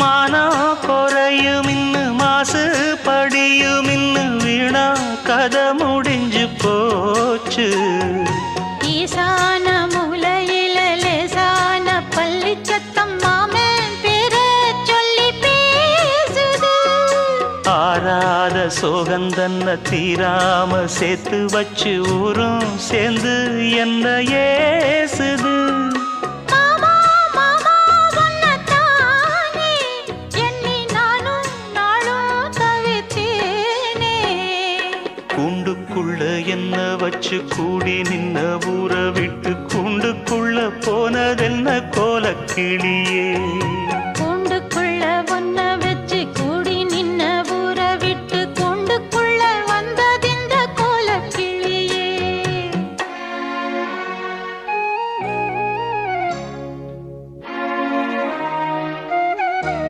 மானம் குறையும் இன்னு மாசு படியும் இன்னு வீணா கதை முடிஞ்சு போச்சு. ஈசான மூலையில லேசான பள்ளி சத்தம் மாமன் பேர சொல்லி பேசுது. ஆறாத சோகந்தன்ன தீராம சேர்த்து வச்சு ஊரும் சேர்ந்து என்ன ஏசுது. கூண்டுக்குள்ள என்ன வச்சு கூடி நின்ன ஊற விட்டு கூண்டுக்குள்ள போனதென்ன கோலக்கிளியே.